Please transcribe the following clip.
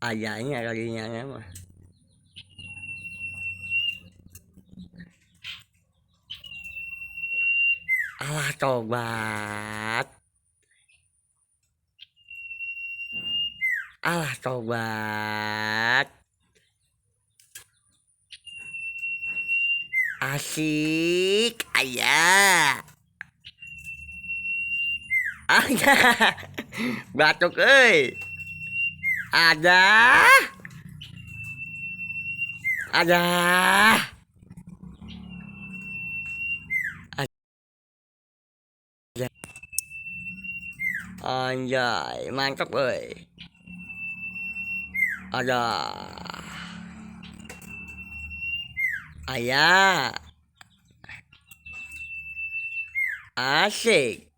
Ayahnya kalinya mah. Alah tobat. Alah tobat. Asik ayah. Ayah. Batuk euy. Ada. Ada. Anjay, mantap euy. Ada. Ayah. Asik.